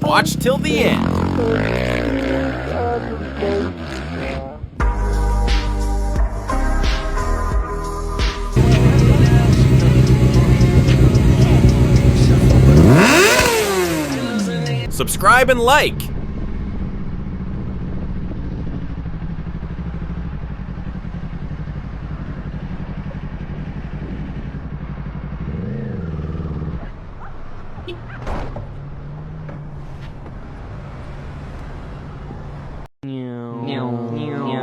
watch till the end. Subscribe and like. Meow. Meow. Meow.